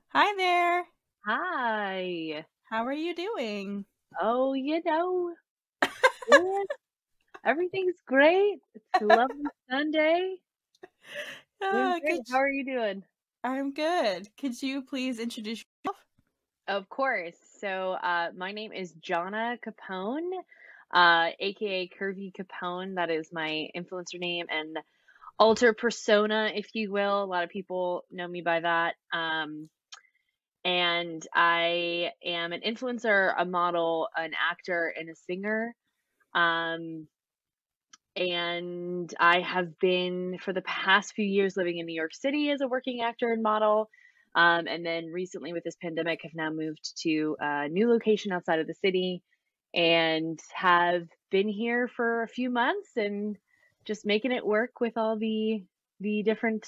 Hi there. Hi. How are you doing? Oh, good. Everything's great. It's a lovely Sunday. Doing Uh, great. could How are you doing? I'm good. Could you please introduce yourself? Of course. My name is Jonna Capone, aka Curvy Capone. That is my influencer name and alter persona, if you will. A lot of people know me by that. And I am an influencer, a model, an actor, and a singer. Um, And I have been for the past few years living in New York City as a working actor and model. And then recently with this pandemic, have now moved to a new location outside of the city and have been here for a few months and just making it work with all the different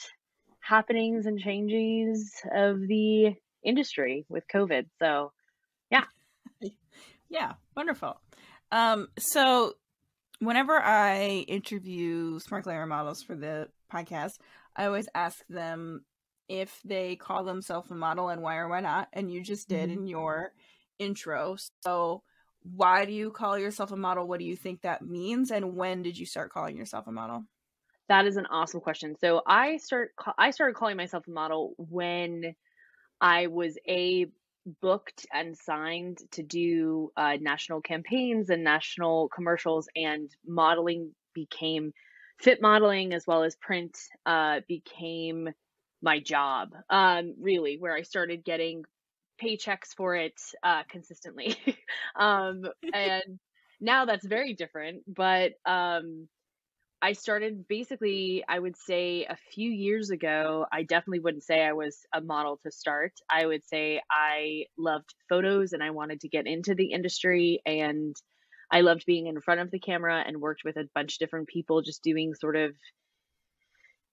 happenings and changes of the industry with COVID. So yeah. Yeah, wonderful. So whenever I interview SmartGlamour models for the podcast, I always ask them if they call themselves a model and why or why not. And you just did Mhm. in your intro. So why do you call yourself a model? What do you think that means? And when did you start calling yourself a model? That is an awesome question. I started calling myself a model when I was booked and signed to do national campaigns and national commercials, and modeling became fit modeling as well as print became my job. Really, where I started getting paychecks for it consistently. And now that's very different, but I started basically, I would say a few years ago. I definitely wouldn't say I was a model to start. I would say I loved photos and I wanted to get into the industry. And I loved being in front of the camera and worked with a bunch of different people just doing sort of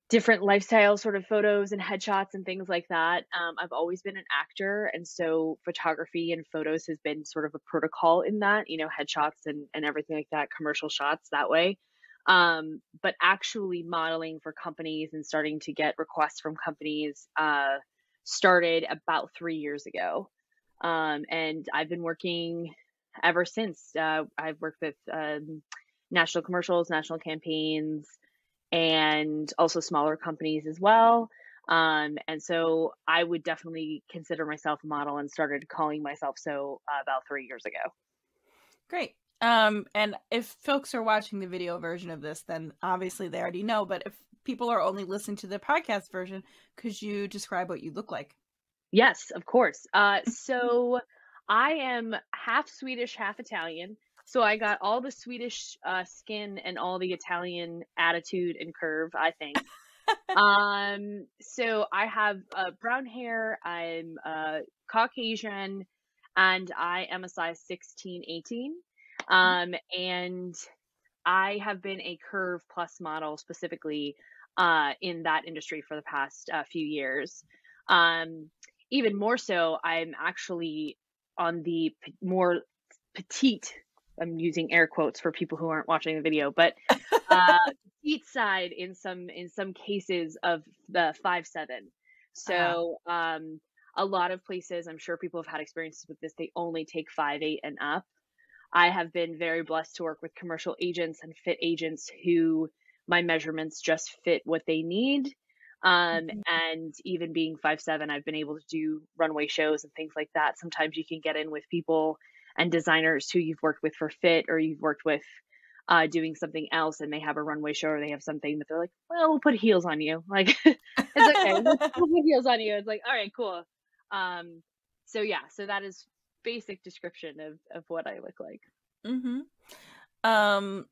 different lifestyle sort of photos and headshots and things like that. I've always been an actor, and so photography and photos has been sort of a protocol in that, headshots and everything like that, commercial shots that way. But actually modeling for companies and starting to get requests from companies started about 3 years ago. And I've been working ever since. I've worked with national commercials, national campaigns, and also smaller companies as well. And so I would definitely consider myself a model and started calling myself so about 3 years ago. Great. And if folks are watching the video version of this, then obviously they already know. But if people are only listening to the podcast version, could you describe what you look like? Yes, of course. So I am half Swedish, half Italian. So I got all the Swedish skin and all the Italian attitude and curve, I think. So I have brown hair, I'm Caucasian, and I am a size 16, 18. And I have been a curve plus model specifically in that industry for the past few years. Um, Even more so, I'm actually on the more petite, I'm using air quotes for people who aren't watching the video, but uh, petite side in some cases of the 5'7". Uh-huh. So a lot of places, I'm sure people have had experiences with this, they only take 5'8" and up. I have been very blessed to work with commercial agents and fit agents who my measurements just fit what they need. Mhm. And even being 5'7", I've been able to do runway shows and things like that. Sometimes you can get in with people and designers who you've worked with for fit, or you've worked with doing something else, and they have a runway show or they have something that they're like, well, we'll put heels on you. Like, it's okay. We'll put heels on you. It's like, all right, cool. Um, so yeah, so that is basic description of what I look like. Mm-hmm. Um,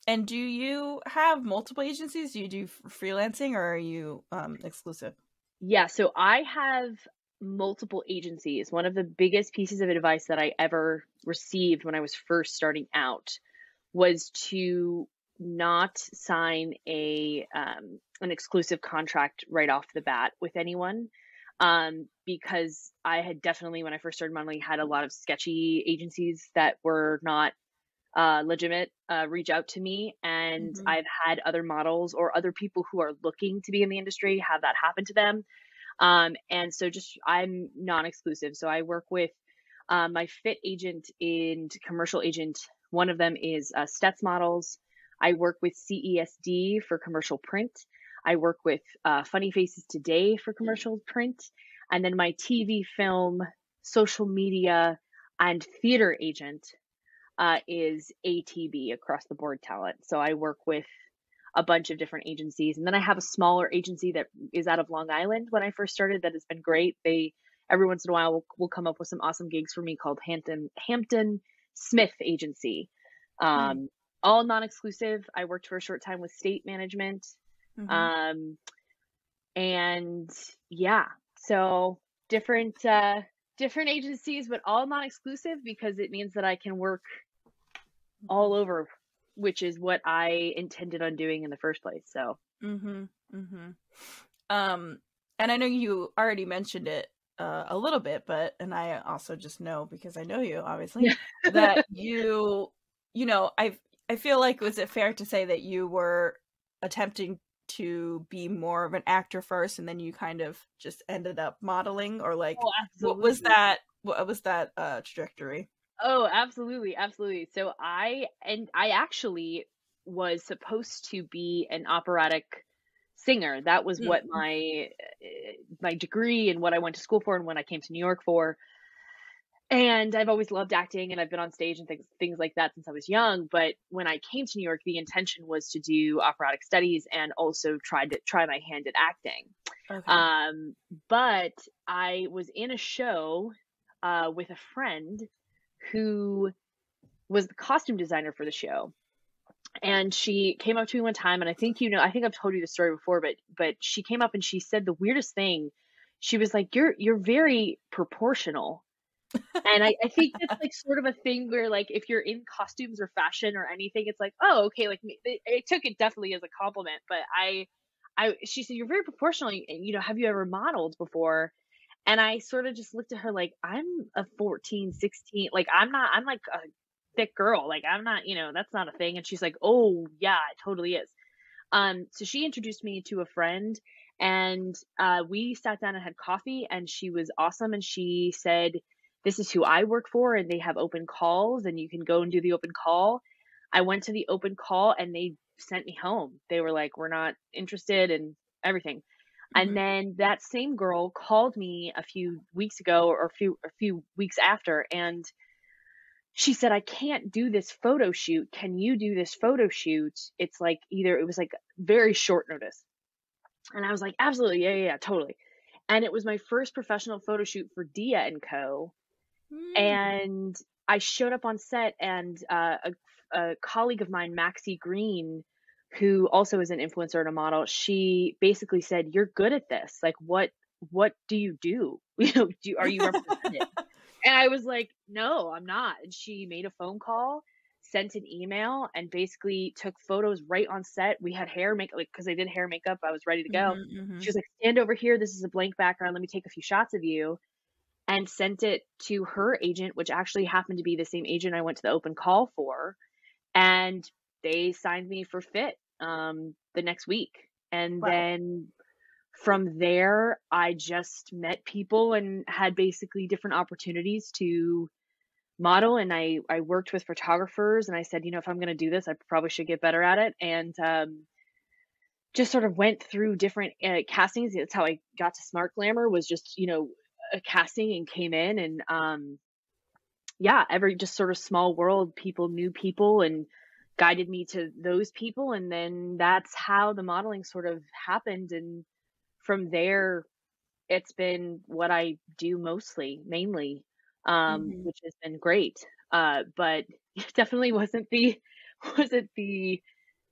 and do you have multiple agencies? Do you do freelancing or are you exclusive? Yeah, so I have multiple agencies. One of the biggest pieces of advice that I ever received when I was first starting out was to not sign a an exclusive contract right off the bat with anyone. Because I had definitely, when I first started modeling, had a lot of sketchy agencies that were not legitimate reach out to me, and Mm-hmm. I've had other models or other people who are looking to be in the industry have that happen to them. And so just I'm non-exclusive. So I work with my fit agent and commercial agent. One of them is Stets Models. I work with CESD for commercial print. I work with Funny Faces Today for commercial print. And then my TV, film, social media, and theater agent is ATB, Across the Board Talent. So I work with a bunch of different agencies. And then I have a smaller agency that is out of Long Island when I first started that has been great. They every once in a while will come up with some awesome gigs for me called Hampton Smith Agency. All non-exclusive. I worked for a short time with State Management. And yeah, so different agencies, but all non-exclusive because it means that I can work all over, which is what I intended on doing in the first place. So, and I know you already mentioned it a little bit, and I also just know because I know you, obviously, that you know, I feel like, was it fair to say that you were attempting to be more of an actor first, and then you kind of just ended up modeling, or like, what was that trajectory? Oh, absolutely. Absolutely. So I actually was supposed to be an operatic singer. That was what my degree and what I went to school for and when I came to New York for. And I've always loved acting, and I've been on stage and things like that since I was young. But when I came to New York, the intention was to do operatic studies and also try my hand at acting. Okay. But I was in a show with a friend who was the costume designer for the show. And she came up to me one time, and I think I've told you the story before, but she came up and she said the weirdest thing. She was like, you're very proportional. And I think that's like sort of a thing where, like, if you're in costumes or fashion or anything, it's like, oh, okay. Like, I took it definitely as a compliment, but she said, you're very proportional. Have you ever modeled before? And I sort of just looked at her like, I'm a 14, 16. Like, I'm like a thick girl. Like, I'm not, that's not a thing. And she's like, oh yeah, it totally is. So she introduced me to a friend, and we sat down and had coffee, and she was awesome. And she said, this is who I work for, and they have open calls, and you can go and do the open call. I went to the open call, and they sent me home. They were like, we're not interested, and everything. And then that same girl called me a few weeks ago, or a few weeks after, and she said, I can't do this photo shoot. Can you do this photo shoot? It was like very short notice. And I was like, absolutely. Yeah, totally. And it was my first professional photo shoot for Dia and Co. And I showed up on set, and a colleague of mine, Maxie Green, who also is an influencer and a model, she basically said, you're good at this. Like, what do you do? Are you represented? And I was like, no, I'm not. And she made a phone call, sent an email, and basically took photos right on set. We had hair makeup, like, because I did hair makeup. I was ready to go. She was like, stand over here. This is a blank background. Let me take a few shots of you. And sent it to her agent, which actually happened to be the same agent I went to the open call for. And they signed me for fit the next week. And then from there, I just met people and had basically different opportunities to model. And I worked with photographers, and I said, if I'm going to do this, I probably should get better at it. And just sort of went through different castings. That's how I got to SmartGlamour, was just, a casting, and came in, and every just sort of small world, people knew people and guided me to those people. And then that's how the modeling sort of happened. And from there, it's been what I do mainly, which has been great. But it definitely wasn't the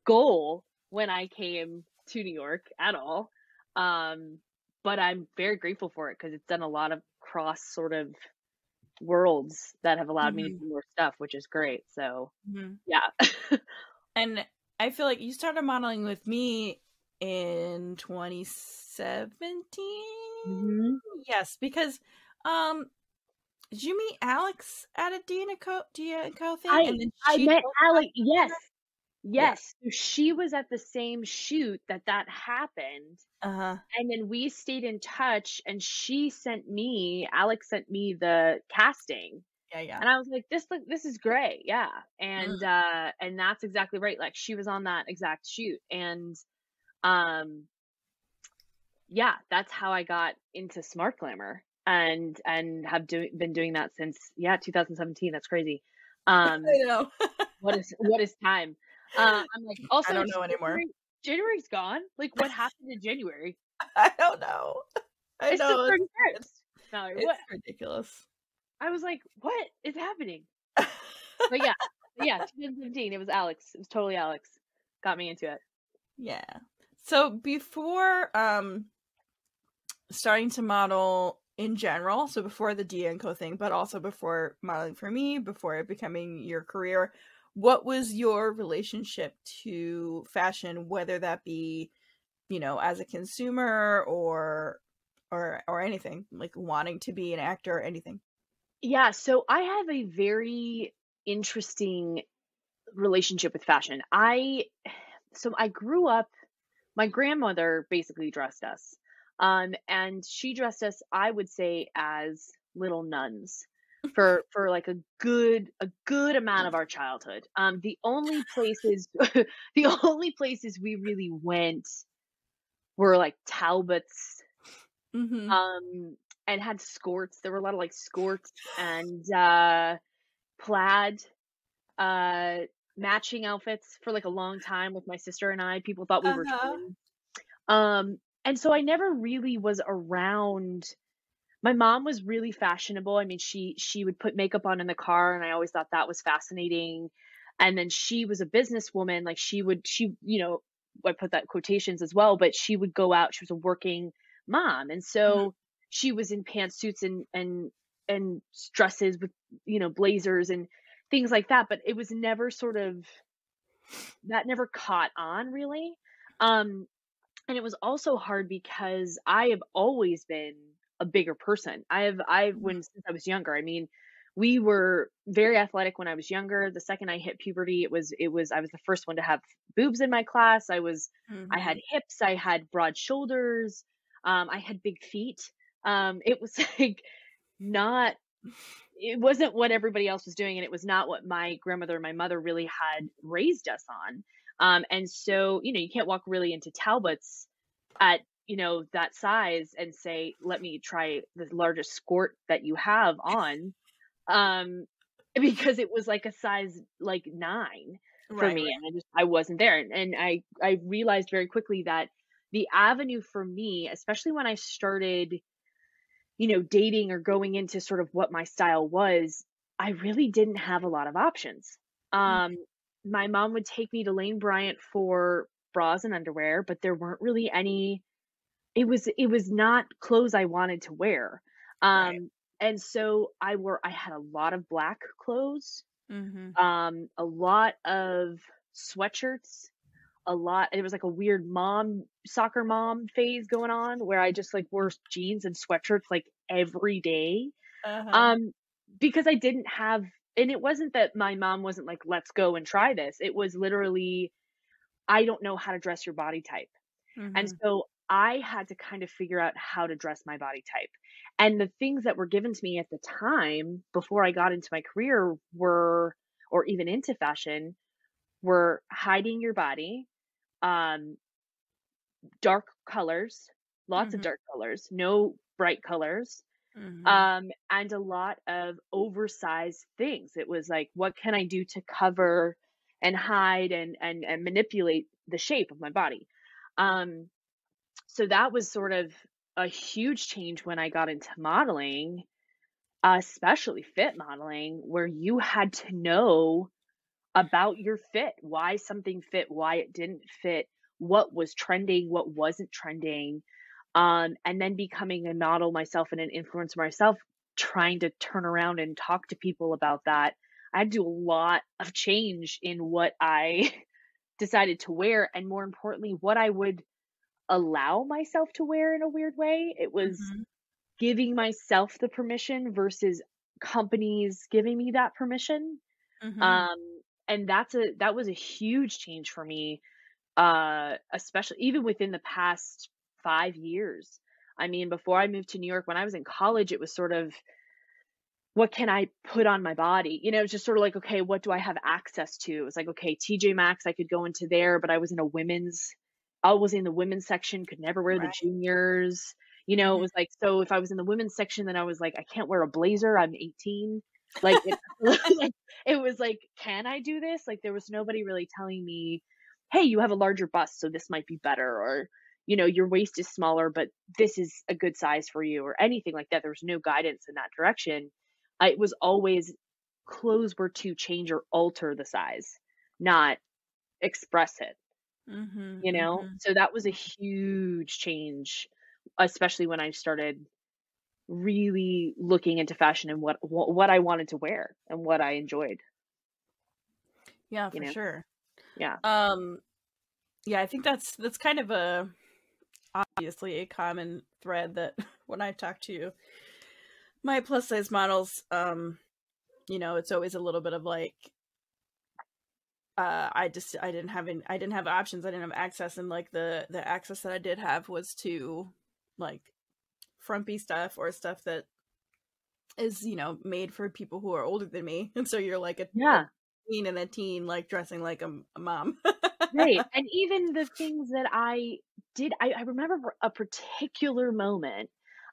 goal when I came to New York at all. But I'm very grateful for it, because it's done a lot of cross sort of worlds that have allowed me to do more stuff, which is great. So yeah. And I feel like you started modeling with me in 2017. Yes, because did you meet Alex at a Dia and Co thing? I met Alex. Yes. Yeah. Yes, so she was at the same shoot that happened, Uh-huh. and then we stayed in touch, and Alex sent me the casting, Yeah, yeah. and I was like, this is great, yeah." Mm. And that's exactly right, like, she was on that exact shoot, and, um, yeah, that's how I got into SmartGlamour, and have been doing that since, yeah, 2017, that's crazy. I Um, know. what is time? I'm like, I also, don't know anymore. January's gone. Like, what happened in January? I don't know. I It's the know, it's 31st. No, what? it's ridiculous. I was like, what is happening? But yeah, 2017. It was Alex. It was totally Alex. Got me into it. Yeah. So before starting to model in general, so before the D and Co thing, but also before modeling for me, before it becoming your career, what was your relationship to fashion, whether that be, as a consumer or anything, like wanting to be an actor or anything? Yeah, so I have a very interesting relationship with fashion. I grew up, my grandmother basically dressed us. And she dressed us, I would say, as little nuns for like a good amount of our childhood. The only places the only places we really went were like Talbots, Mm-hmm. um, and had skirts. There were a lot of like skirts and plaid, uh, matching outfits for like a long time with my sister and I. People thought we were Uh-huh. twins. And so I never really was around. My mom was really fashionable. I mean, she would put makeup on in the car, and I always thought that was fascinating. And then she was a businesswoman. Like I put that quotations as well, but she would go out. She was a working mom, and Mhm. so she was in pantsuits and dresses with blazers and things like that. But it was never sort of that never caught on really. Um, and it was also hard because I have always been a bigger person. Mhm. Since I was younger. I mean, we were very athletic when I was younger. The second I hit puberty, I was the first one to have boobs in my class. I had Mhm. hips, I had broad shoulders, I had big feet. It was like not it wasn't what everybody else was doing, and it was not what my grandmother and my mother really had raised us on. And so, you can't walk really into Talbot's at, that size and say, "Let me try the largest skirt that you have on." Um, because it was like a size like 9 for Right, me, right. and I wasn't there. And I realized very quickly that the avenue for me, especially when I started, dating or going into sort of what my style was, I really didn't have a lot of options. Mm. Um, my mom would take me to Lane Bryant for bras and underwear, but there weren't really any. It was not clothes I wanted to wear. Right. And so I had a lot of black clothes, Mhm. a lot of sweatshirts, a lot. It was like a weird soccer mom phase going on where I just like wore jeans and sweatshirts like every day. Uh-huh. Um, because I didn't have, and it wasn't that my mom wasn't like, let's go and try this. It was literally, I don't know how to dress your body type. And Mhm. so I had to kind of figure out how to dress my body type. And the things that were given to me at the time before I got into my career or even into fashion, were hiding your body, um, dark colors, lots of Mhm. dark colors, no bright colors, Mhm. and a lot of oversized things. It was like, what can I do to cover and hide and manipulate the shape of my body? Um, so that was sort of a huge change when I got into modeling, especially fit modeling, where you had to know about your fit, why something fit, why it didn't fit, what was trending, what wasn't trending. And then becoming a model myself and an influencer myself, trying to turn around and talk to people about that. I had to do a lot of change in what I decided to wear, and more importantly, what I would allow myself to wear in a weird way. It was Mhm. giving myself the permission versus companies giving me that permission. Mhm. Um, and that was a huge change for me, especially even within the past 5 years. I mean, before I moved to New York, when I was in college, it was sort of, what can I put on my body? You know, it's just sort of like, okay, what do I have access to? It was like, okay, TJ Maxx, I could go into there, but I was in the women's section, could never wear the Right. juniors. You know, it Mhm. was like, so if I was in the women's section, then I was like, I can't wear a blazer. I'm 18. Like it, like, it was like, can I do this? Like there was nobody really telling me, hey, you have a larger bust, so this might be better, or your waist is smaller, but this is a good size for you, or anything like that. There was no guidance in that direction. It was always, clothes were to change or alter the size, not express it, Mhm. Mhm. So that was a huge change, especially when I started really looking into fashion and what I wanted to wear and what I enjoyed, Yeah, you for know? sure. Yeah. Um, yeah, I think that's kind of obviously a common thread that when I talk to my plus size models, it's always a little bit of like, I didn't have options, I didn't have access, and like the access that I did have was to like frumpy stuff or stuff that is made for people who are older than me, and so you're like a Yeah. teen and a teen like dressing like a mom. Right, and even the things that I did, I remember for a particular moment,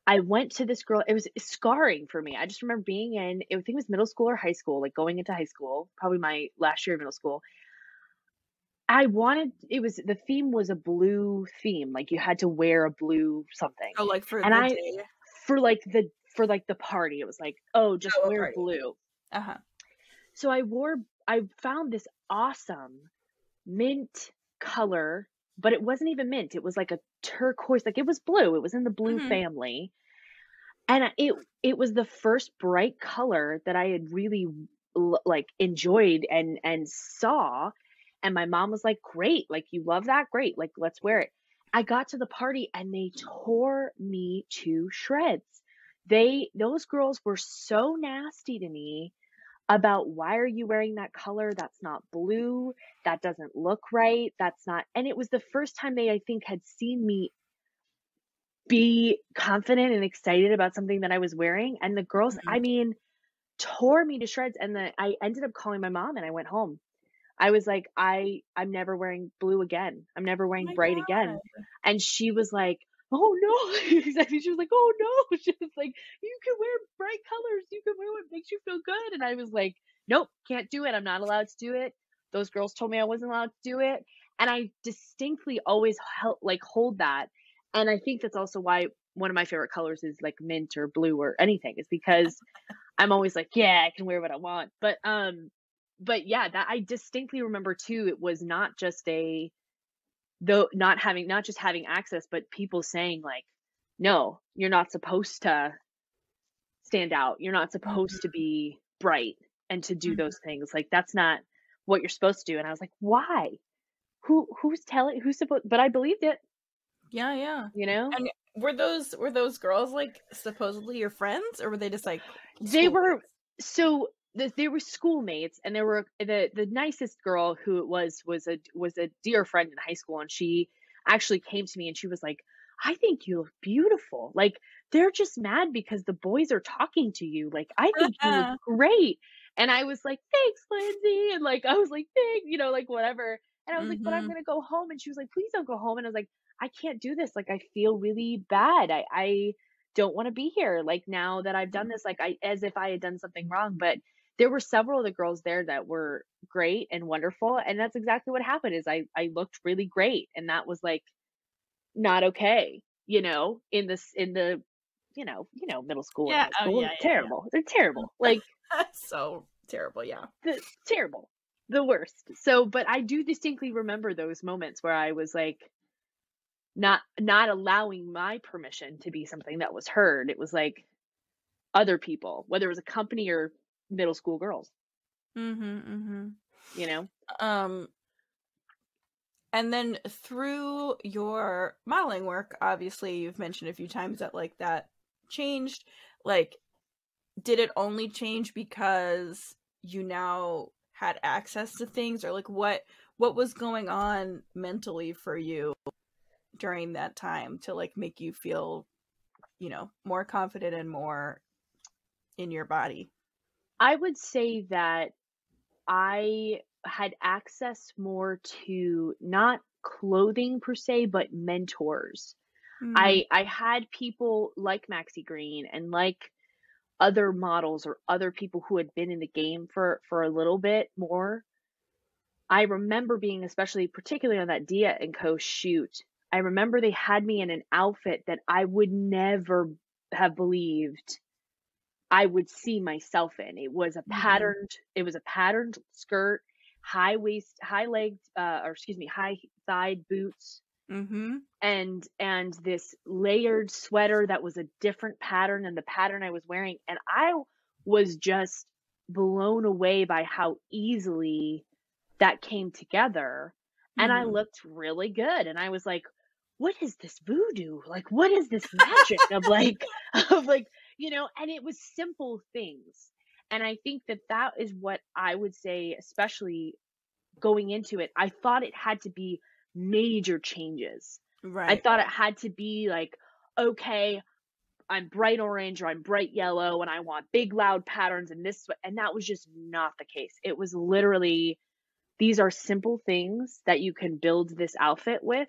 I went to this girl, it was scarring for me. I just remember being I think it was middle school or high school, like going into high school, probably my last year of middle school. The theme was a blue theme, like you had to wear a blue something. Oh, like for And the I day. for like the party, it was like, "Oh, just Oh, a wear party. blue." Uh-huh. So I found this awesome mint color, but it wasn't even mint. It was like a turquoise, like it was blue. It was in the blue Mhm. family. And it was the first bright color that I had really like enjoyed and saw. And my mom was like, "Great, like you love that? Great, like let's wear it." I got to the party and they tore me to shreds. Those girls were so nasty to me about, "Why are you wearing that color? That's not blue. That doesn't look right. That's not." And it was the first time they, I think, had seen me be confident and excited about something that I was wearing. And the girls, Mhm. I mean, tore me to shreds. And then I ended up calling my mom and I went home. I was like, I'm never wearing blue again. I'm never Oh wearing my bright again. god. And she was like, "Oh no." Exactly. She was like, "Oh no." She was like, "You can wear bright colors. You can wear what makes you feel good." And I was like, "Nope, can't do it. I'm not allowed to do it. Those girls told me I wasn't allowed to do it." And I distinctly always hold that. And I think that's also why one of my favorite colors is like mint or blue or anything, is because I'm always like, "Yeah, I can wear what I want." But yeah, that I distinctly remember too, it was not just not just having access, but people saying like, "No, you're not supposed to stand out. You're not supposed to Mhm. be bright and to do Mhm. those things. Like that's not what you're supposed to do." And I was like, "Why? Who's supposed?" But I believed it, Yeah, yeah. you know? And were those girls like supposedly your friends, or were they just like They were schoolmates? so they were schoolmates, and there were the nicest girl who it was a dear friend in high school, and she actually came to me and she was like, "I think you look beautiful. Like they're just mad because the boys are talking to you. Like I think you look great." And I was like, "Thanks, Lindsay." And like I was like, "Thank," like whatever. And I was like, "But I'm Mhm. gonna go home." And she was like, "Please don't go home." And I was like, "I can't do this. Like I feel really bad. I don't want to be here, like now that I've done this, like I as if I had done something wrong." But there were several of the girls there that were great and wonderful, and that's exactly what happened. Is I looked really great, and that was like not okay, in the middle school and Yeah. high Oh, school. yeah, It's yeah, terrible. They're terrible. Like yeah. So terrible, yeah. terrible. The worst. So, but I do distinctly remember those moments where I was like not allowing my permission to be something that was heard. It was like other people, whether it was a company or middle school girls, Mhm, mhm. you know? Um, and then through your modeling work, obviously you've mentioned a few times that like that changed. Like, did it only change because you now had access to things, or like what was going on mentally for you during that time to like make you feel, you know, more confident and more in your body? I would say that I had access more to not clothing per se, but mentors. Mm, I had people like Maxi Green and like other models or other people who had been in the game for a little bit more. I remember being, especially particularly on that Dia and Co shoot, I remember they had me in an outfit that I would never have believed I would see myself in. mm, It was a patterned skirt, high waist, high legged, or excuse me, high thighed boots, mm-hmm. and this layered sweater that was a different pattern than the pattern I was wearing. And I was just blown away by how easily that came together. And I Mm-hmm. looked really good. And I was like, what is this voodoo? Like, what is this magic of like, of like, and it was simple things. And I think that that is what I would say, especially going into it. I thought it had to be major changes. I Right. thought it had to be like, okay, I'm bright orange or I'm bright yellow and I want big loud patterns and this, and that was just not the case. It was literally, these are simple things that you can build this outfit with,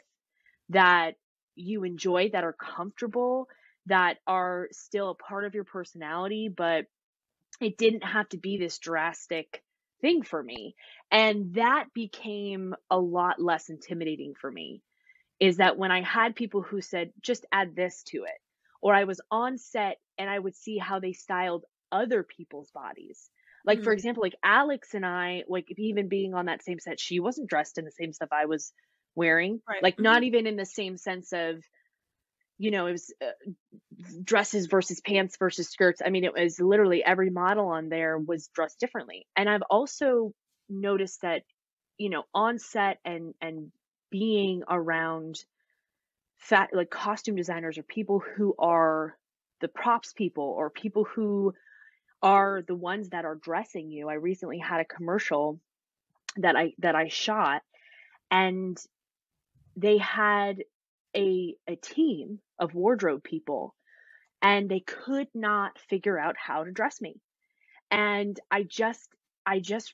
that you enjoy, that are comfortable, that are still a part of your personality, but it didn't have to be this drastic thing for me. And that became a lot less intimidating for me, is that when I had people who said, just add this to it, or I was on set and I would see how they styled other people's bodies. Like, Mm, for example, like Alex and I, like even being on that same set, she wasn't dressed in the same stuff I was wearing, right. like Mm-hmm. not even in the same sense of, it was dresses versus pants versus skirts. I mean, it was literally every model on there was dressed differently. And I've also noticed that, on set and being around like costume designers or people who are the props people or people who are the ones that are dressing you. I recently had a commercial that I shot, and they had a team of wardrobe people, and they could not figure out how to dress me. And I just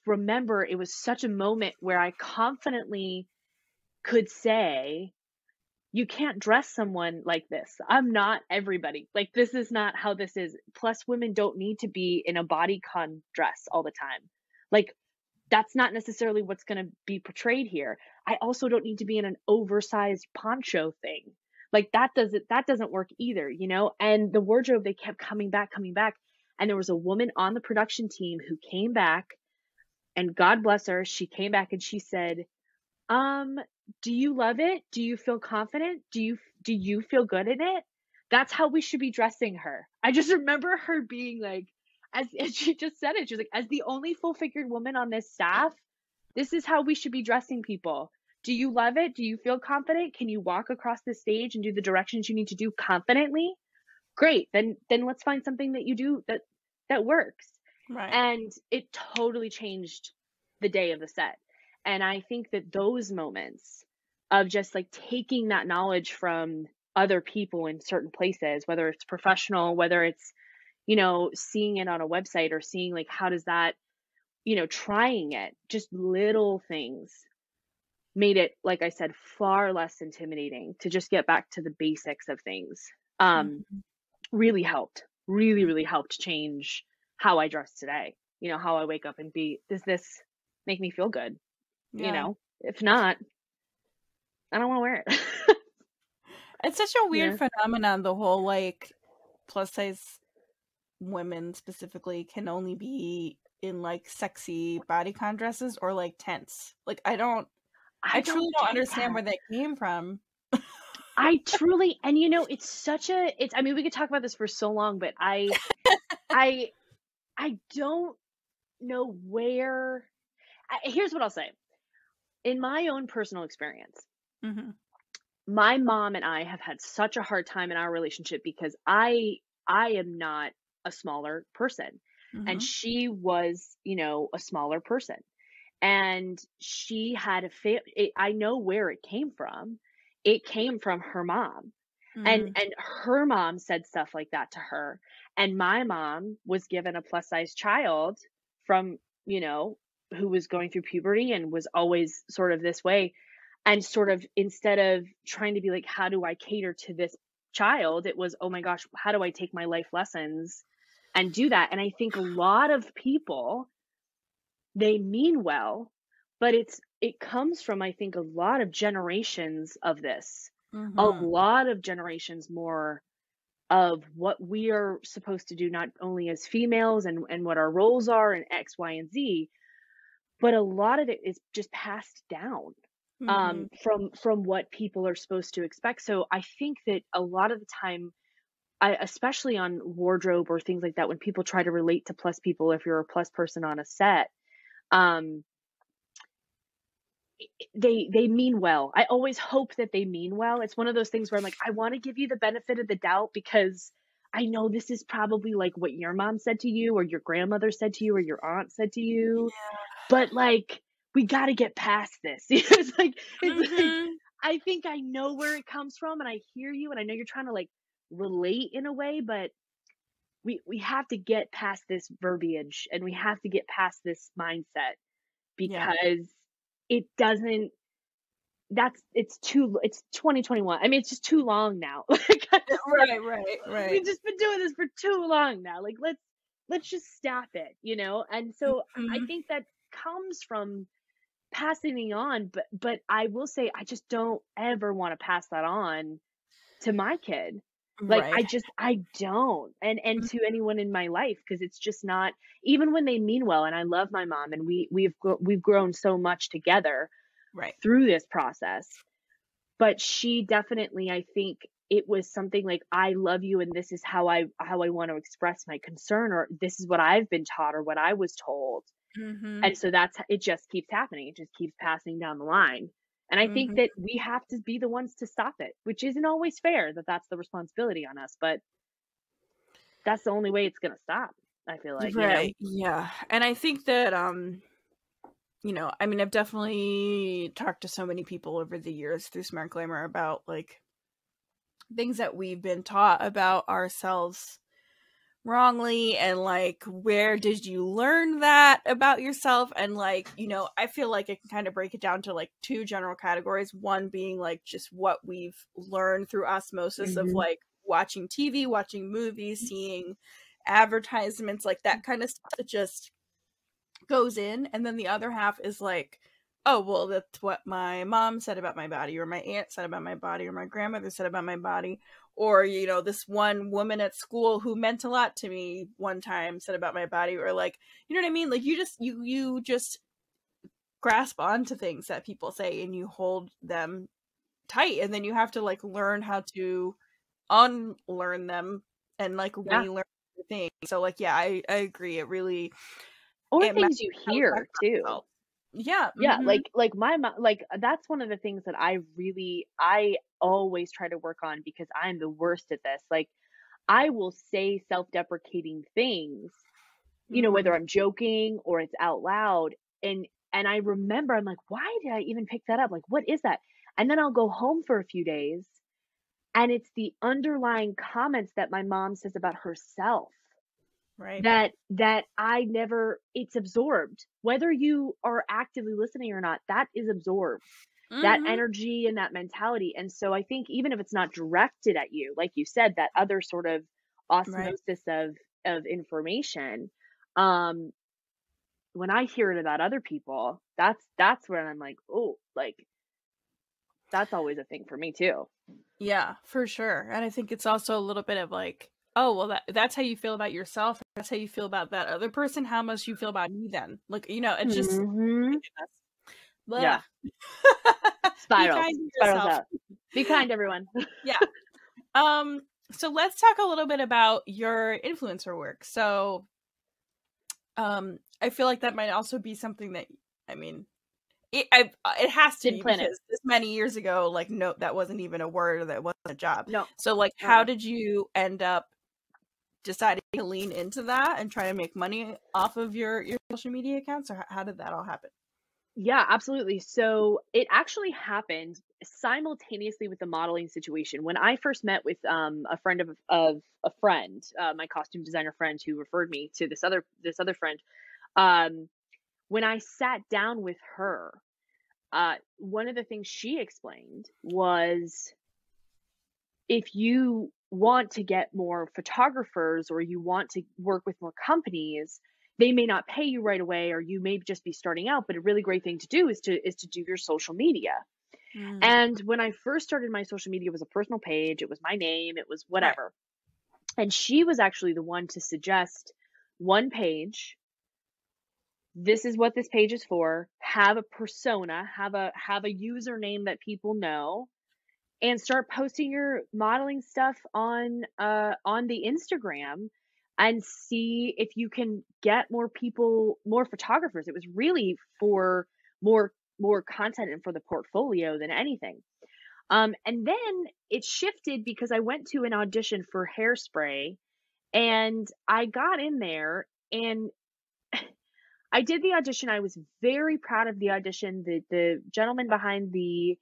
remember it was such a moment where I confidently could say, you can't dress someone like this. I'm not everybody. Like, this is not how this is. Plus, women don't need to be in a bodycon dress all the time. Like, that's not necessarily what's going to be portrayed here. I also don't need to be in an oversized poncho thing. Like, that doesn't work either. And the wardrobe, they kept coming back, coming back. And there was a woman on the production team who came back, and God bless her, she came back and she said, um, do you love it? Do you feel confident? Do you feel good in it? That's how we should be dressing her. I just remember her being like, as she just said it, she was like, as the only full figured woman on this staff, this is how we should be dressing people. Do you love it? Do you feel confident? Can you walk across the stage and do the directions you need to do confidently? Great. Then let's find something that you do that works. Right. And it totally changed the day of the set. And I think that those moments of just like taking that knowledge from other people in certain places, whether it's professional, whether it's, seeing it on a website or seeing like, how does that, trying it, just little things made it, like I said, far less intimidating to just get back to the basics of things. Um, Mm-hmm. really helped, really, really helped change how I dress today. How I wake up and does this make me feel good? Yeah. If not, I don't want to wear it. It's such a weird Yeah. phenomenon, the whole like plus size women specifically can only be in like sexy bodycon dresses or like tents. Like I I don't truly don't get understand that. where that came from. I truly, and I mean, we could talk about this for so long, but I, I don't know where, here's what I'll say. In my own personal experience, Mm-hmm. my mom and I have had such a hard time in our relationship because I am not a smaller person, and Mm-hmm. she was, a smaller person. and she had I know where it came from. It came from her mom. Mm. And her mom said stuff like that to her. And my mom was given a plus size child from, you know, who was going through puberty and was always sort of this way. And sort of, instead of trying to be like, how do I cater to this child? It was, oh my gosh, how do I take my life lessons and do that? And I think a lot of people, they mean well, but it comes from, I think, a lot of generations of this, a Mm-hmm. lot of generations more of what we are supposed to do, not only as females and what our roles are and X, Y, and Z, but a lot of it is just passed down Mm-hmm. from what people are supposed to expect. So I think that a lot of the time, especially on wardrobe or things like that, when people try to relate to plus people, if you're a plus person on a set, um, they mean well. I always hope that they mean well. It's one of those things where I'm like, I want to give you the benefit of the doubt because I know this is probably like what your mom said to you or your grandmother said to you or your aunt said to you, but like we got to get past this. It's like Mm-hmm. I think I know where it comes from and I hear you and I know you're trying to like relate in a way, but we have to get past this verbiage and we have to get past this mindset Yeah. because it doesn't it's 2021. I mean, it's just too long now. Like I just like Right, right, right. we've just been doing this for too long now. Like let's just stop it, you know? And so I Mm-hmm. think that comes from passing it on, but I will say I just don't ever want to pass that on to my kid. Like Right. I don't. And to anyone in my life because it's just not, even when they mean well, and I love my mom and we've grown so much together Right. through this process. But she definitely, I think it was something like, I love you and this is how I want to express my concern, or this is what I've been taught or what I was told. Mm-hmm. And so it just keeps happening. It just keeps passing down the line. And I think Mm-hmm. that we have to be the ones to stop it, which isn't always fair that that's the responsibility on us, but that's the only way it's going to stop. I feel like, you know? Right. Yeah. And I think that I mean, I've definitely talked to so many people over the years through Smart Glamour about like things that we've been taught about ourselves wrongly, and like, where did you learn that about yourself? And like, I feel like I can kind of break it down to like two general categories. One being like just what we've learned through osmosis of Mhm. like watching TV, watching movies, seeing advertisements, like that kind of stuff that just goes in. And then the other half is like, oh, well, that's what my mom said about my body, or my aunt said about my body, or my grandmother said about my body, or this one woman at school who meant a lot to me one time said about my body, or like, you know what I mean? Like, you just grasp onto things that people say and you hold them tight, and then you have to like learn how to unlearn them and like Yeah. relearn the things. So like, yeah, I agree. Or It matters things you how we talk hear about too. ourselves. Yeah. Yeah, Mm-hmm. like my mom, like that's one of the things that I always try to work on because I'm the worst at this. Like I will say self-deprecating things, whether Mm. I'm joking or it's out loud. And I remember I'm like, why did I even pick that up? Like, what is that? And then I'll go home for a few days and it's the underlying comments that my mom says about herself Right. that I never, it's absorbed. Whether you are actively listening or not, that is absorbed. That Mm-hmm. energy and that mentality. And so I think even if it's not directed at you, like you said, that other sort of Right. osmosis of information, um, when I hear it about other people, that's when I'm like, oh, like that's always a thing for me too. Yeah, for sure. And I think it's also a little bit of like, oh, well, that's how you feel about yourself. That's how you feel about that other person. How much you feel about me then? Like, it's just, Hmm. blah. Yeah. Be Spirals. kind to Spirals yourself. out. Be kind, everyone. Yeah. So let's talk a little bit about your influencer work. So, I feel like that might also be something that, I mean, it has to Didn't be, plan it. because this many years ago, like, no, that wasn't even a word, or that wasn't a job. No. So like, how Uh-uh. did you end up deciding to lean into that and try to make money off of your social media accounts, or how did that all happen? Yeah, absolutely. So it actually happened simultaneously with the modeling situation. When I first met with a friend of a friend, my costume designer friend who referred me to this other friend, um, when I sat down with her, one of the things she explained was, if you want to get more photographers or you want to work with more companies, they may not pay you right away, or you may just be starting out, but a really great thing to do is to do your social media. Mm, And when I first started, my social media was a personal page, it was my name, it was right. whatever. And she was actually the one to suggest one page. This is what this page is for. Have a persona, have a username that people know, and start posting your modeling stuff on the Instagram, and see if you can get more people, more photographers. It was really for more content and for the portfolio than anything. And then it shifted because I went to an audition for Hairspray, and I got in there, and I did the audition. I was very proud of the audition. The gentleman behind the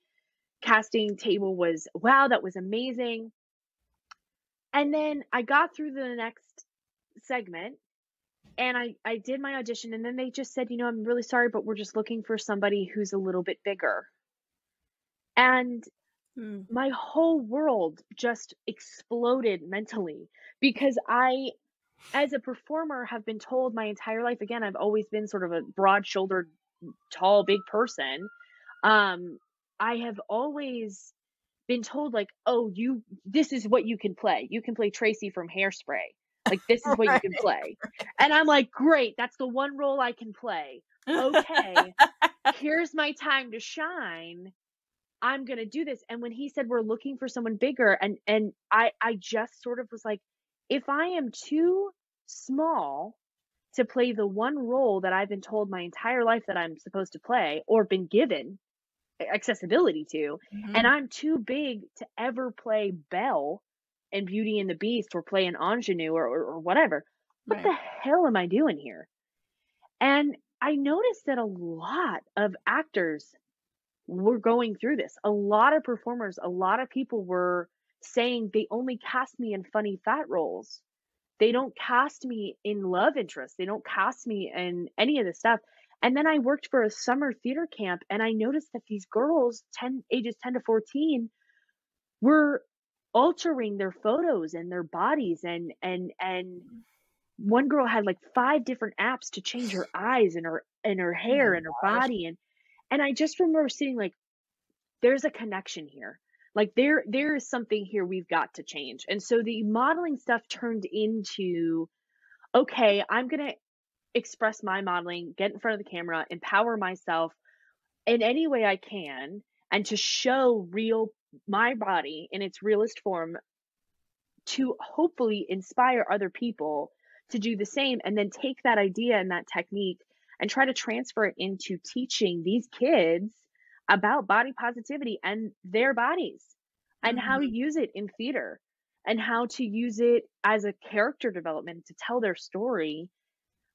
casting table was, wow, that was amazing. And then I got through the next segment, and I did my audition, and then they just said, I'm really sorry, but we're just looking for somebody who's a little bit bigger. And Mm, my whole world just exploded mentally, because I, as a performer, have been told my entire life, again, I've always been sort of a broad-shouldered, tall, big person. Um, I have always been told, like, "Oh, this is what you can play. You can play Tracy from Hairspray. Like, this is what you can right. play." And I'm like, "Great, that's the one role I can play. Okay, here's my time to shine. I'm gonna do this." And when he said we're looking for someone bigger, and I just sort of was like, if I am too small to play the one role that I've been told my entire life that I'm supposed to play, or been given accessibility to, and Mhm, I'm too big to ever play Belle in Beauty and the Beast, or play an ingenue, or whatever, what right. the hell am I doing here? And I noticed that a lot of actors were going through this. A lot of performers, a lot of people were saying they only cast me in funny fat roles. They don't cast me in love interest. They don't cast me in any of this stuff. And then I worked for a summer theater camp, and I noticed that these girls, ages 10 to 14, were altering their photos and their bodies, and one girl had like 5 different apps to change her eyes and her Oh my hair and her gosh. body, and I just remember seeing, like, there's a connection here. Like, there is something here we've got to change. And so the modeling stuff turned into, okay, I'm going to express my modeling, get in front of the camera, empower myself in any way I can, and to show my body in its realest form, to hopefully inspire other people to do the same, and then take that idea and that technique and try to transfer it into teaching these kids about body positivity and their bodies, and how to Mhm, use it in theater, and how to use it as a character development to tell their story,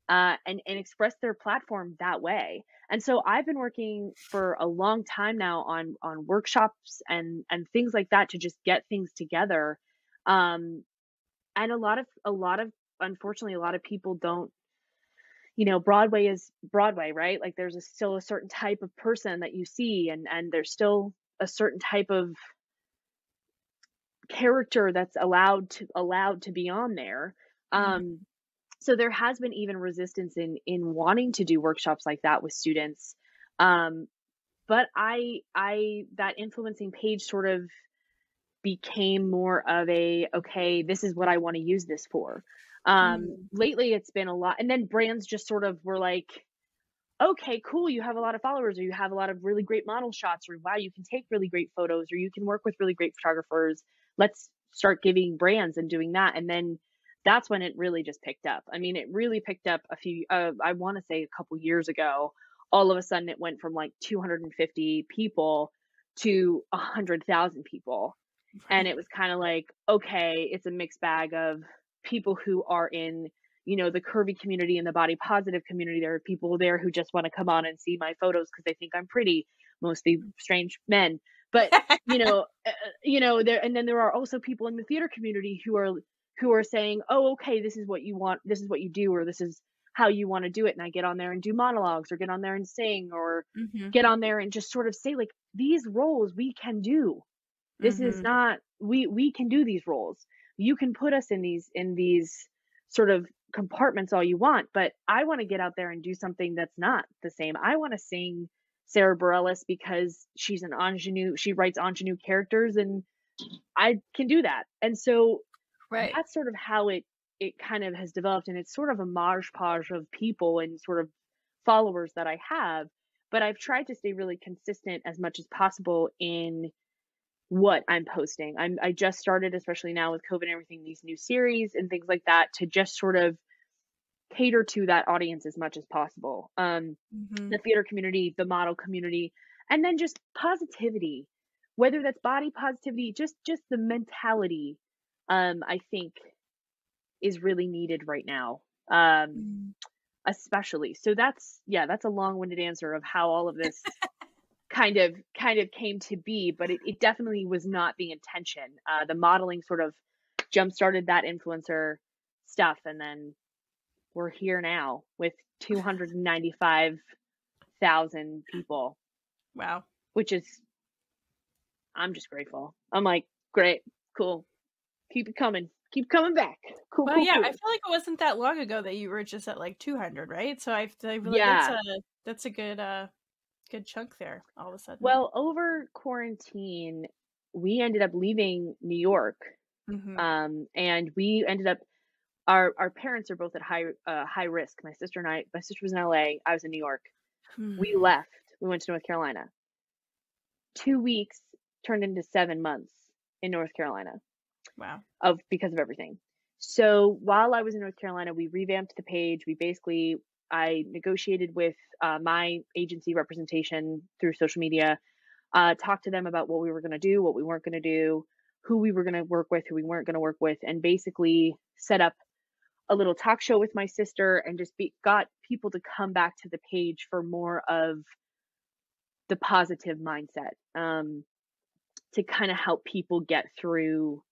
and express their platform that way. And so I've been working for a long time now on workshops and things like that, to just get things together. Um, and a lot of unfortunately, a lot of people don't, Broadway is Broadway, right? Like, there's still a certain type of person that you see, and there's still a certain type of character that's allowed to be on there. mhm, Um, so there has been even resistance in wanting to do workshops like that with students. Um, but I that influencing page sort of became more of a, okay, this is what I want to use this for. mm, Lately it's been a lot, and then brands just sort of were like, okay, cool, you have a lot of followers, or you have a lot of really great model shots, or wow, you can take really great photos, or you can work with really great photographers. Let's start giving brands and doing that. And then that's when it really just picked up. I mean, it really picked up I want to say a couple years ago. All of a sudden it went from like 250 people to 100,000 people. And right. it was kind of like, okay, it's a mixed bag of people who are in, the curvy community and the body positive community. There are people there who just want to come on and see my photos because they think I'm pretty, mostly strange men. But, there, and then there are also people in the theater community who are saying, oh, okay, this is what you want, this is what you do, or this is how you want to do it. And I get on there and do monologues, or get on there and sing, or get on there and just sort of say, like, these roles we can do. This is not, we can do these roles. You can put us in these sort of compartments all you want, but I want to get out there and do something that's not the same. I want to sing Sarah Bareilles because she's an ingenue, she writes ingenue characters, and I can do that. And so that's sort of how it kind of has developed, and it's sort of a modge-podge of people and sort of followers that I have, but I've tried to stay really consistent as much as possible in what I'm posting. I just started, especially now with COVID and everything, these new series and things like that, to just sort of cater to that audience as much as possible. The theater community, the model community, and then just positivity, whether that's body positivity, just the mentality, I think is really needed right now. Especially. So that's a long-winded answer of how all of this kind of came to be, but it definitely was not the intention. The modeling sort of jump-started that influencer stuff, and then we're here now with 295,000 people. Wow. Which is, I'm just grateful. I'm like, great, cool. Keep it coming. Keep coming back. Cool. Well, cool, yeah, cool. I feel like it wasn't that long ago that you were just at like 200, right? So I feel like that's a good chunk there all of a sudden. Well, over quarantine, we ended up leaving New York, and we ended up, our parents are both at high risk. My sister was in LA. I was in New York. We left. We went to North Carolina. 2 weeks turned into 7 months in North Carolina. Wow. Because of everything. So while I was in North Carolina, we revamped the page. I negotiated with my agency representation through social media, talked to them about what we were going to do, what we weren't going to do, who we were going to work with, who we weren't going to work with, and basically set up a little talk show with my sister, and just got people to come back to the page for more of the positive mindset, to kind of help people get through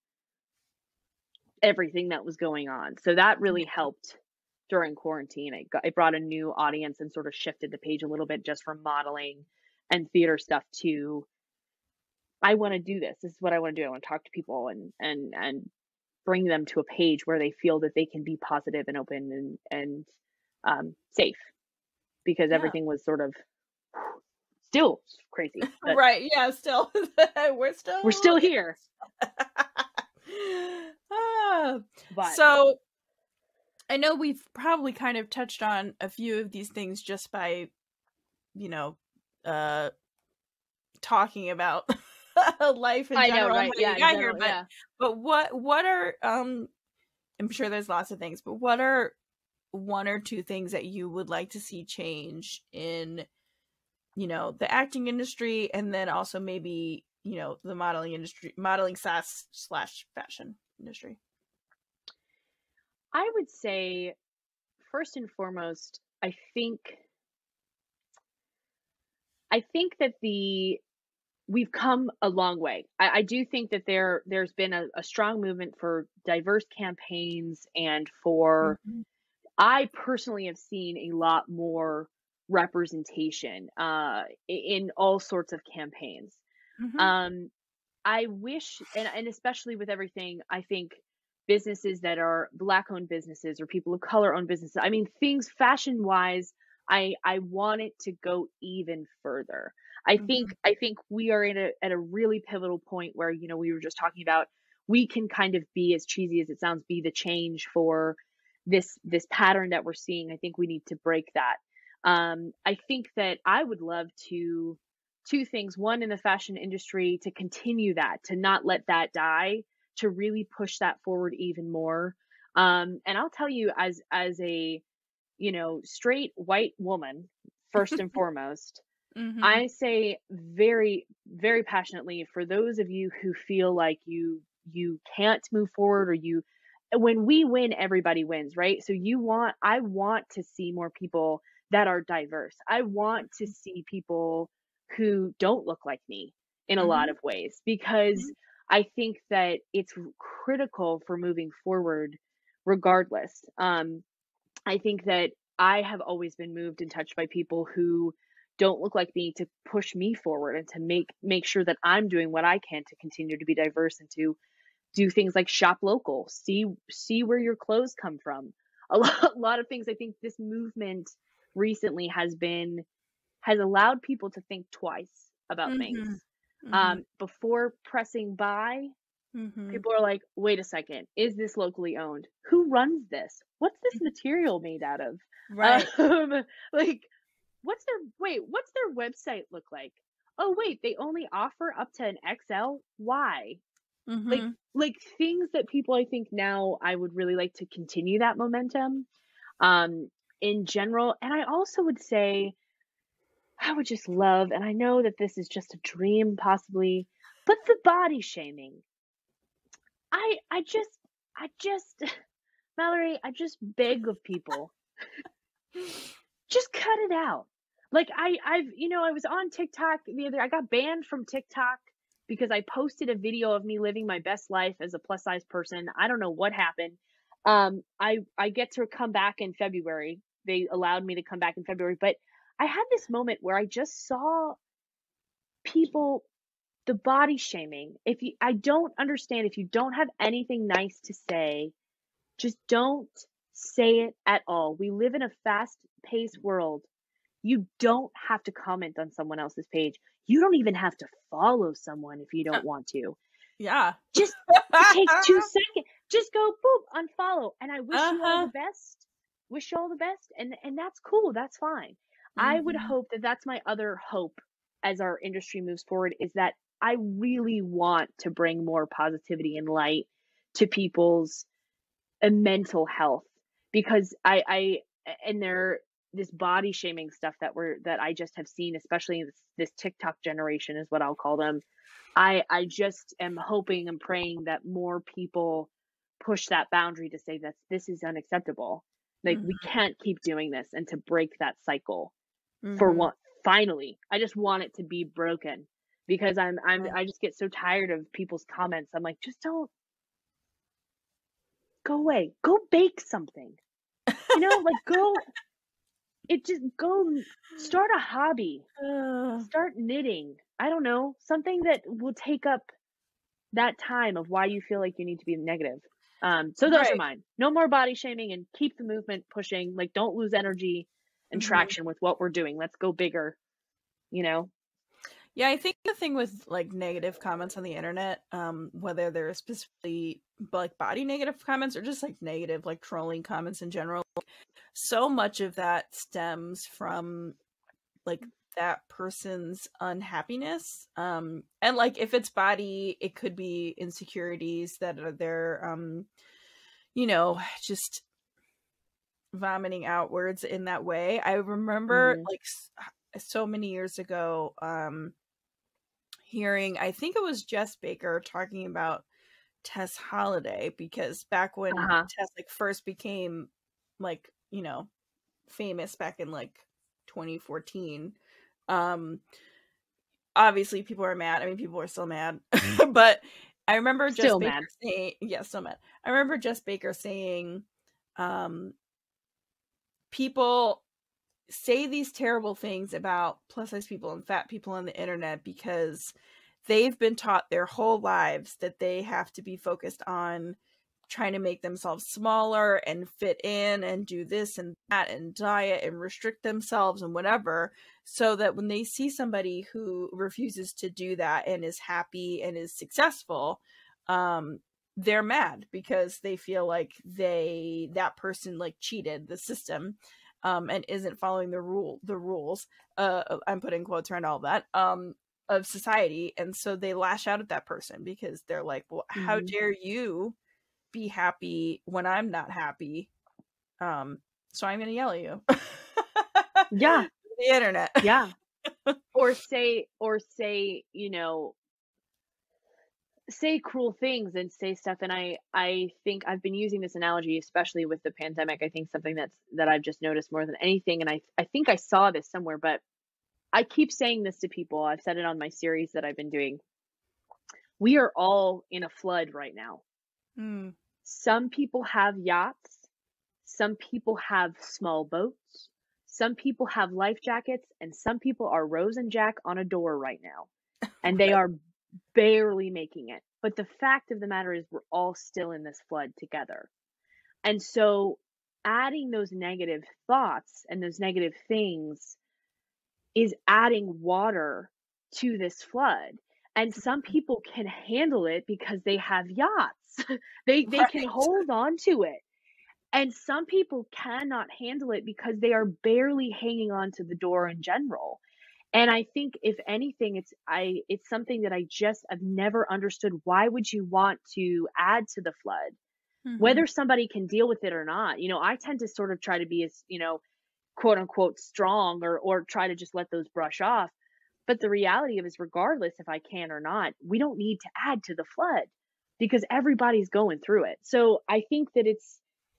everything that was going on. So that really helped during quarantine. It brought a new audience and sort of shifted the page a little bit, just from modeling and theater stuff to, I want to do this. This is what I want to do. I want to talk to people and bring them to a page where they feel that they can be positive and open and safe, because everything was sort of still crazy. Right. Yeah. Still, we're still here. So I know we've probably kind of touched on a few of these things just by, talking about life in general. I know, right? But what are I'm sure there's lots of things, but what are one or two things that you would like to see change in, the acting industry, and then also maybe, the modeling industry, modeling / fashion industry? I would say, first and foremost, I think that we've come a long way. I do think that there's been a strong movement for diverse campaigns, and for, I personally have seen a lot more representation in all sorts of campaigns. I wish, and especially with everything, I think businesses that are Black-owned businesses or people of color-owned businesses, I mean, things fashion-wise, I want it to go even further. I think we are at a really pivotal point where, we were just talking about, we can kind of be, as cheesy as it sounds, be the change for this pattern that we're seeing. I think we need to break that. I think that I would love to, two things. One, in the fashion industry, to continue that, to not let that die, to really push that forward even more. And I'll tell you, as a, straight white woman, first and foremost, I say very, very passionately, for those of you who feel like you can't move forward, or you when we win, everybody wins, right? So I want to see more people that are diverse. I want to see people who don't look like me in a lot Mm-hmm. of ways, because I think that it's critical for moving forward regardless. I think that I have always been moved and touched by people who don't look like me, to push me forward and to make sure that I'm doing what I can to continue to be diverse and to do things like shop local, see where your clothes come from. A lot of things. I think this movement recently has allowed people to think twice about things. Mm-hmm. Mm-hmm. Before pressing buy, Mm-hmm. people are like, wait a second, is this locally owned? Who runs this? What's this material made out of? Right. Like, what's their website look like? Oh, wait, they only offer up to an XL? Why? Like Mm-hmm. like things that people, I think now I would really like to continue that momentum in general. And I also would say I would just love, and I know that this is just a dream possibly, but the body shaming. I just Mallory, I just beg of people, just cut it out. Like I was on TikTok I got banned from TikTok because I posted a video of me living my best life as a plus size person. I don't know what happened. I get to come back in February. They allowed me to come back in February, but I had this moment where I just saw people, the body shaming. I don't understand, if you don't have anything nice to say, just don't say it at all. We live in a fast-paced world. You don't have to comment on someone else's page. You don't even have to follow someone if you don't want to. Yeah. Just it takes 2 seconds. Just go boop, unfollow. And I wish you all the best. Wish you all the best. And that's cool. That's fine. I would Mm-hmm. hope that that's my other hope as our industry moves forward, is that I really want to bring more positivity and light to people's mental health, because I and there this body shaming stuff that I just have seen, especially in this TikTok generation is what I'll call them. I just am hoping and praying that more people push that boundary to say that this is unacceptable. Like, we can't keep doing this, and to break that cycle for Mm-hmm. what finally. I just want it to be broken, because I just get so tired of people's comments. I'm like, just don't, go away. Go bake something. Go start a hobby. Start knitting. I don't know, something that will take up that time of why you feel like you need to be negative. So those are Right. mine. No more body shaming, and keep the movement pushing. Like, don't lose energy and Mm-hmm. traction with what we're doing. Let's go bigger, you know? Yeah, I think the thing with like negative comments on the internet, whether they're specifically like body negative comments or just like negative, like trolling comments in general, so much of that stems from like that person's unhappiness. And like if it's body, it could be insecurities that are there, just vomiting outwards in that way. I remember Mm-hmm. like so many years ago, hearing, I think it was Jess Baker talking about Tess Holiday, because back when Uh-huh. Tess like first became like, famous back in like 2014, obviously people are mad. I mean, people are still mad. But I remember Jess Still Baker mad. saying, yeah, still mad. I remember Jess Baker saying, people say these terrible things about plus size people and fat people on the internet because they've been taught their whole lives that they have to be focused on trying to make themselves smaller and fit in and do this and that and diet and restrict themselves and whatever, so that when they see somebody who refuses to do that and is happy and is successful, they're mad because they feel like that person like cheated the system, and isn't following the rules. I'm putting quotes around all that, of society, and so they lash out at that person because they're like, well, how dare you be happy when I'm not happy? So I'm gonna yell at you. Yeah. The internet. Yeah. Or say, say cruel things and say stuff. And I think I've been using this analogy, especially with the pandemic. I think something that I've just noticed more than anything. And I think I saw this somewhere, but I keep saying this to people. I've said it on my series that I've been doing. We are all in a flood right now. Mm. Some people have yachts. Some people have small boats. Some people have life jackets, and some people are Rose and Jack on a door right now. And they are barely making it. But the fact of the matter is we're all still in this flood together. And so adding those negative thoughts and those negative things is adding water to this flood. And some people can handle it because they have yachts. They can hold on to it. And some people cannot handle it because they are barely hanging on to the door in general. And I think if anything, it's something that I've never understood. Why would you want to add to the flood? Whether somebody can deal with it or not. I tend to sort of try to be as, quote unquote strong, or try to just let those brush off. But the reality of it is, regardless if I can or not, we don't need to add to the flood because everybody's going through it. So I think that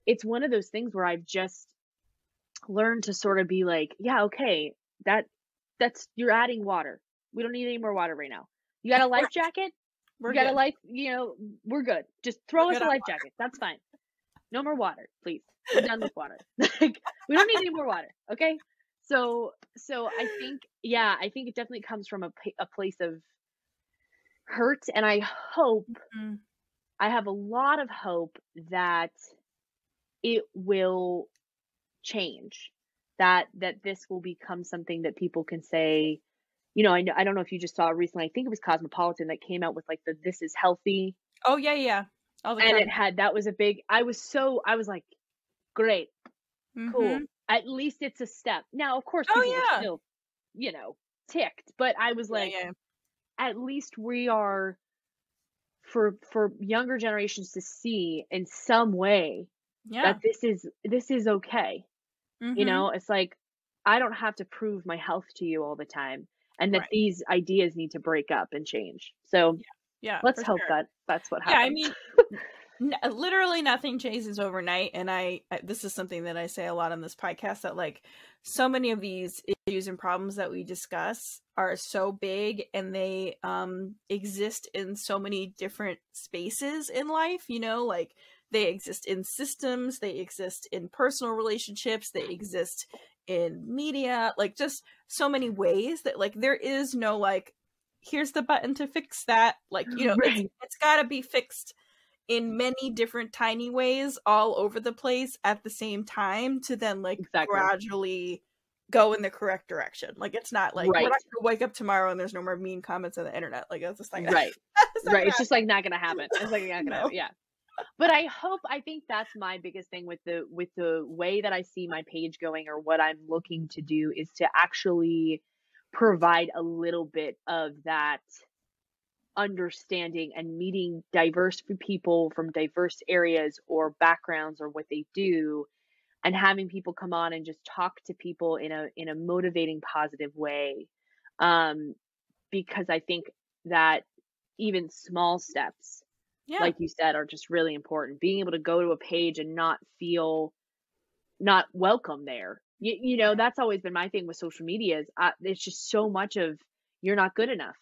it's one of those things where I've just learned to sort of be like, yeah, okay, that's you're adding water. We don't need any more water right now. You got a life jacket? We're You got a good. life, we're good. Just throw We're us good a on life jacket. That's fine. No more water, please. We're done with water. Like, we don't need any more water. Okay. So I think it definitely comes from a place of hurt. And I have a lot of hope that it will change, that this will become something that people can say, I don't know if you just saw recently, I think it was Cosmopolitan that came out with like the "This is healthy." Oh yeah. All the And that was a big, I was like, great, cool. At least it's a step. Now, of course, people were still, ticked, but I was like, at least we are, for younger generations to see in some way that this is okay. It's like, I don't have to prove my health to you all the time, and that these ideas need to break up and change. So let's hope that that's what happens. I mean, literally nothing changes overnight. And I this is something that I say a lot on this podcast, that like so many of these issues and problems that we discuss are so big, and they exist in so many different spaces in life, like they exist in systems, they exist in personal relationships, they exist in media, like just so many ways that like there is no like, here's the button to fix that. Like, it's got to be fixed in many different tiny ways all over the place at the same time to then like gradually go in the correct direction. Like, it's not like we're not gonna wake up tomorrow and there's no more mean comments on the internet. Like, that's just like it's just like not gonna happen. It's like not gonna happen. Yeah. But I think that's my biggest thing with the way that I see my page going, or what I'm looking to do, is to actually provide a little bit of that understanding and meeting diverse people from diverse areas or backgrounds or what they do, and having people come on and just talk to people in a motivating, positive way. Because I think that even small steps, like you said, are just really important. Being able to go to a page and not feel not welcome there. That's always been my thing with social media, is it's just so much of, you're not good enough.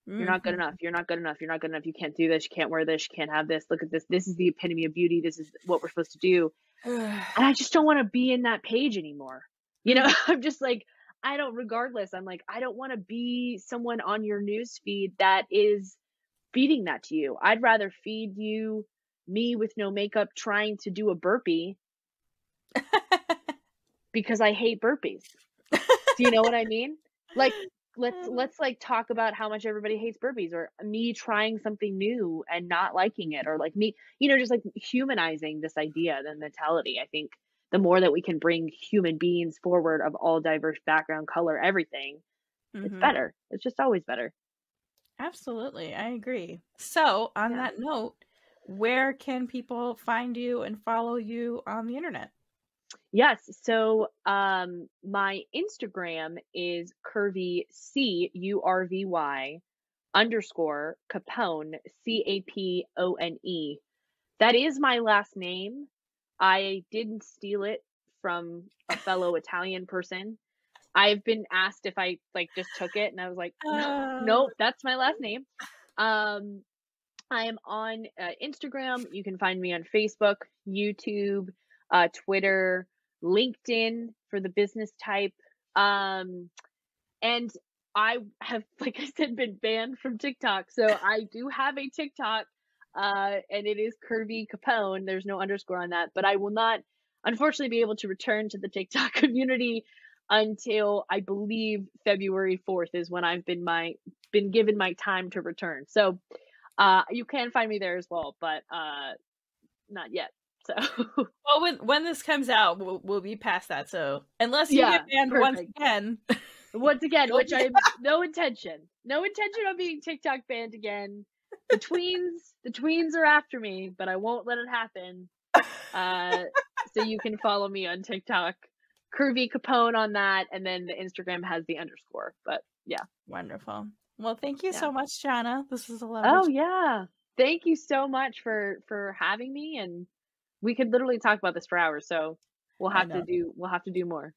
You're not good enough. You're not good enough. You're not good enough. You can't do this. You can't wear this. You can't have this. Look at this. This is the epitome of beauty. This is what we're supposed to do. And I just don't want to be in that page anymore. I'm just like, regardless, I'm like, I don't want to be someone on your news feed that is feeding that to you. I'd rather feed you me with no makeup trying to do a burpee because I hate burpees. Do you know what I mean? Like, let's like talk about how much everybody hates burpees, or me trying something new and not liking it, or like me, just like humanizing this idea, the mentality. I think the more that we can bring human beings forward of all diverse background, color, everything, it's better. It's just always better. Absolutely. I agree. So on that note, where can people find you and follow you on the internet? Yes. So my Instagram is curvy, CURVY underscore Capone, Capone. That is my last name. I didn't steal it from a fellow Italian person. I've been asked if I like just took it, and I was like, no, nope, that's my last name. I am on Instagram. You can find me on Facebook, YouTube, Twitter, LinkedIn for the business type. And I have, like I said, been banned from TikTok. So I do have a TikTok, and it is Curvy Capone. There's no underscore on that, but I will not, unfortunately, be able to return to the TikTok community until I believe February 4th is when I've been given my time to return. So you can find me there as well, but not yet. So well, when this comes out, we'll be past that. So unless you yeah, get banned once again, which I have no intention of being TikTok banned again. The tweens are after me, but I won't let it happen. So you can follow me on TikTok, Curvy Capone on that, and then the Instagram has the underscore. But yeah, wonderful. Well, thank you so much, Jonna. This was a lovely. Oh yeah, thank you so much for having me, and we could literally talk about this for hours. So we'll have to do more.